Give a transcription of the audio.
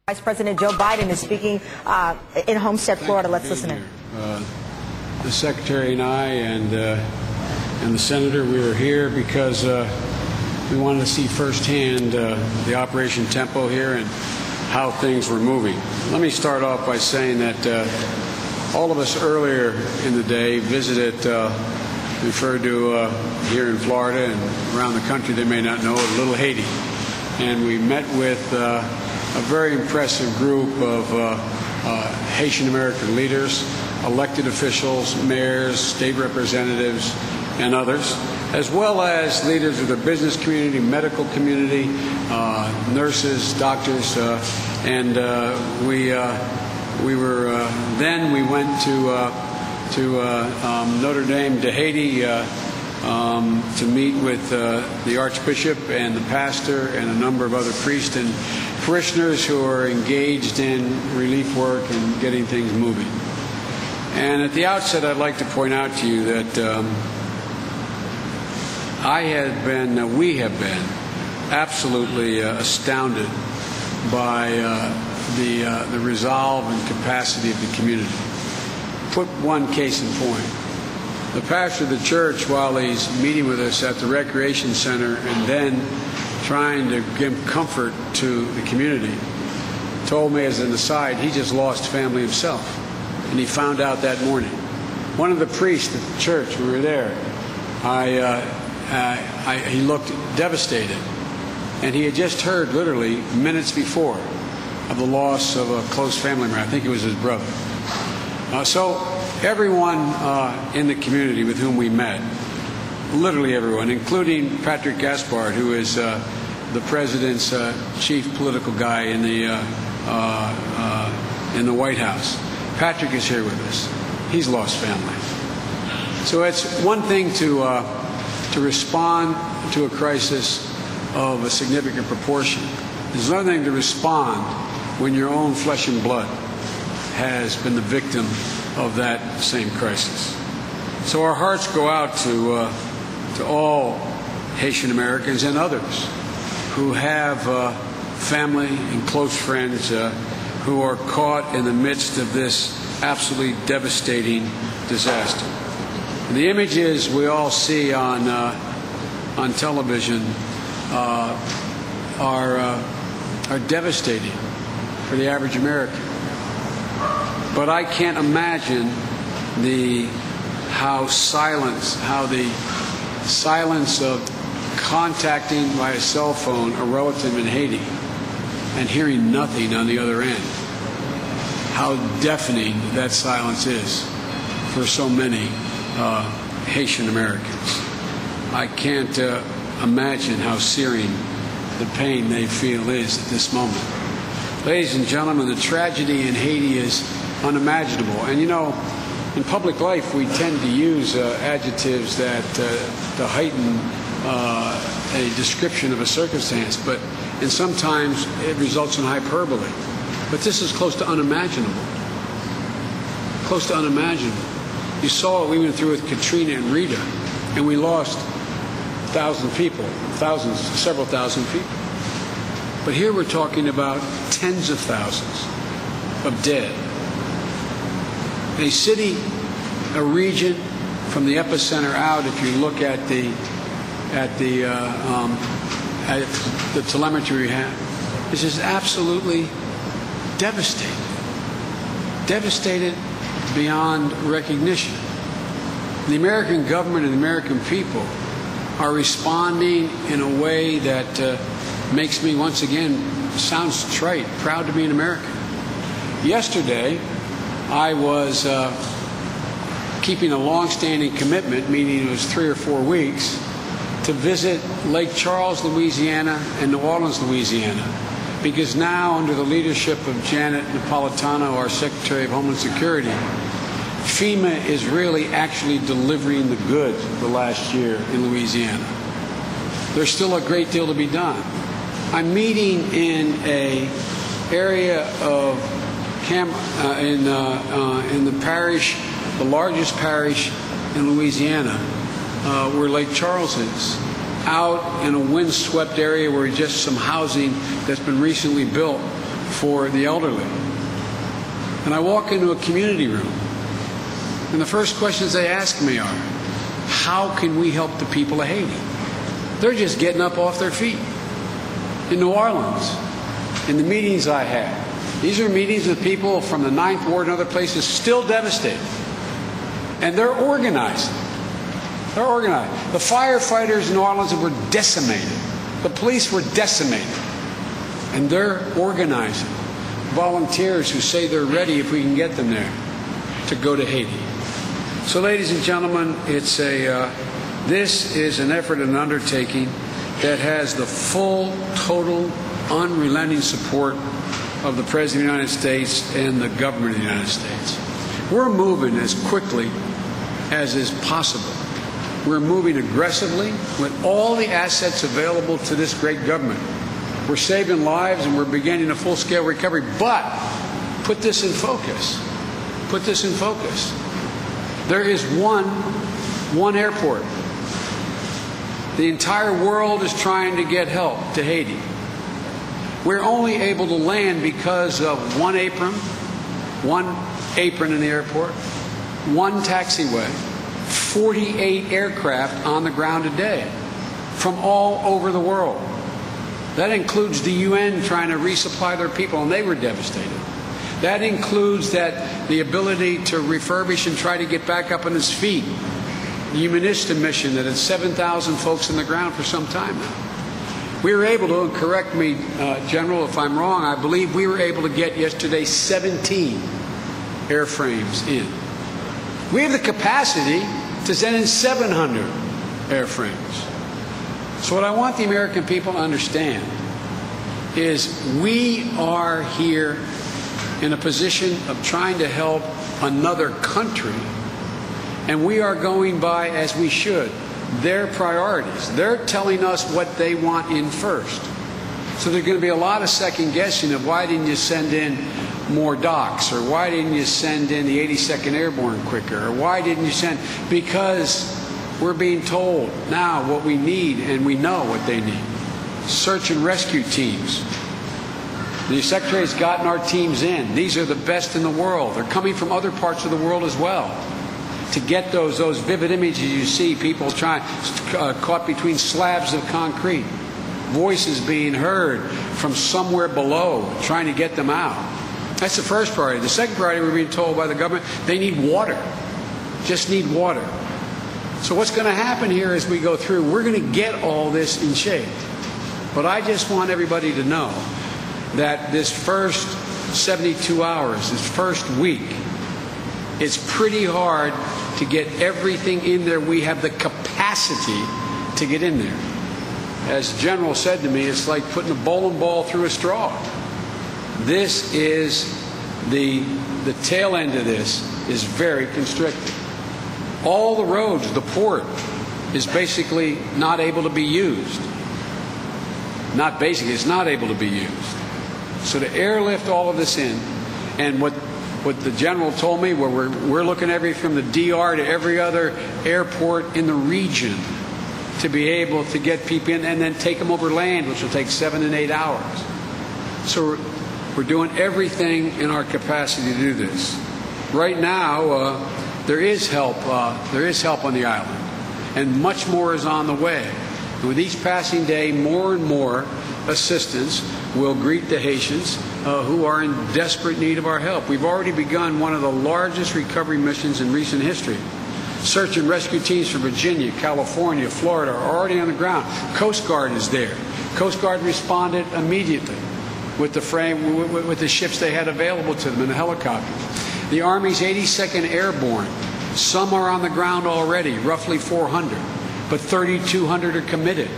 Vice President Joe Biden is speaking in Homestead, Florida. Let's listen in. The Secretary and I and the Senator, we were here because we wanted to see firsthand the operation tempo here and how things were moving. Let me start off by saying that all of us earlier in the day visited, referred to here in Florida and around the country, they may not know, Little Haiti. And we met with a very impressive group of Haitian American leaders, elected officials, mayors, state representatives, and others, as well as leaders of the business community, medical community, nurses, doctors, and we went to Notre Dame de Haiti to meet with the Archbishop and the pastor and a number of other priests and parishioners who are engaged in relief work and getting things moving. And at the outset, I'd like to point out to you that we have been absolutely astounded by the resolve and capacity of the community. Put one case in point. The pastor of the church, while he's meeting with us at the recreation center and then trying to give comfort to the community, told me as an aside he just lost family himself, and he found out that morning. One of the priests at the church, we were there, he looked devastated, and he had just heard literally minutes before of the loss of a close family member. I think it was his brother. So everyone in the community with whom we met, literally everyone, including Patrick Gaspard, who is the president's chief political guy in the White House. Patrick is here with us. He's lost family. So it's one thing to respond to a crisis of a significant proportion. It's another thing to respond when your own flesh and blood has been the victim of that same crisis. So our hearts go out to all Haitian Americans and others who have family and close friends who are caught in the midst of this absolutely devastating disaster. And the images we all see on television are devastating for the average American. But I can't imagine the silence of contacting by a cell phone a relative in Haiti and hearing nothing on the other end. How deafening that silence is for so many Haitian Americans. I can't imagine how searing the pain they feel is at this moment. Ladies and gentlemen, the tragedy in Haiti is unimaginable. And you know, in public life, we tend to use adjectives that to heighten a description of a circumstance, and sometimes it results in hyperbole. But this is close to unimaginable. Close to unimaginable. You saw what we went through with Katrina and Rita, and we lost several thousand people. But here we're talking about tens of thousands of dead. A city, a region, from the epicenter out, if you look at the telemetry we have, is just absolutely devastated. Devastated beyond recognition. The American government and the American people are responding in a way that makes me, once again, sounds trite, proud to be an American. Yesterday, I was keeping a long-standing commitment, meaning it was 3 or 4 weeks, to visit Lake Charles, Louisiana, and New Orleans, Louisiana, because now, under the leadership of Janet Napolitano, our Secretary of Homeland Security, FEMA is really actually delivering the goods of the last year in Louisiana. There's still a great deal to be done. I'm meeting in an area of in the parish, the largest parish in Louisiana, where Lake Charles is, out in a windswept area where just some housing that's been recently built for the elderly. And I walk into a community room, and the first questions they ask me are, how can we help the people of Haiti? They're just getting up off their feet. In New Orleans, in the meetings I had, these are meetings with people from the 9th Ward and other places still devastated. And they're organizing. They're organized. The firefighters in New Orleans were decimated. The police were decimated. And they're organizing volunteers who say they're ready if we can get them there to go to Haiti. So, ladies and gentlemen, this is an effort and an undertaking that has the full, total, unrelenting support of the President of the United States and the government of the United States. We're moving as quickly as is possible. We're moving aggressively with all the assets available to this great government. We're saving lives and we're beginning a full-scale recovery. But put this in focus. Put this in focus. There is one airport. The entire world is trying to get help to Haiti. We're only able to land because of one apron in the airport, one taxiway, 48 aircraft on the ground today from all over the world. That includes the UN trying to resupply their people, and they were devastated. That includes the ability to refurbish and try to get back up on its feet. The Humanista mission that had 7,000 folks on the ground for some time now. We were able to, and correct me, General, if I'm wrong, I believe we were able to get yesterday 17 airframes in. We have the capacity to send in 700 airframes. So what I want the American people to understand is we are here in a position of trying to help another country, and we are going by, as we should, their priorities. They're telling us what they want in first. So there's going to be a lot of second guessing of why didn't you send in more docks, or why didn't you send in the 82nd Airborne quicker, or why didn't you send, because we're being told now what we need, and we know what they need. Search and rescue teams. The Secretary's gotten our teams in. These are the best in the world. They're coming from other parts of the world as well. To get those vivid images you see, people caught between slabs of concrete, voices being heard from somewhere below, trying to get them out. That's the first priority. The second priority, we're being told by the government, they need water. Just need water. So what's going to happen here as we go through, we're going to get all this in shape. But I just want everybody to know that this first 72 hours, this first week, it's pretty hard to get everything in there. We have the capacity to get in there. As the General said to me, it's like putting a bowling ball through a straw. This is the tail end of this is very constricted. All the roads, the port is basically not able to be used. Not basically, it's not able to be used. So to airlift all of this in, and what the General told me, where we're looking from the DR to every other airport in the region to be able to get people in and then take them over land, which will take 7 and 8 hours. So we're doing everything in our capacity to do this. Right now, there is help. There is help on the island, and much more is on the way. And with each passing day, more and more assistance will greet the Haitians who are in desperate need of our help. We've already begun one of the largest recovery missions in recent history. Search and rescue teams from Virginia, California, Florida are already on the ground. Coast Guard is there. Coast Guard responded immediately with the ships they had available to them and the helicopters. The Army's 82nd Airborne, some are on the ground already, roughly 400, but 3,200 are committed.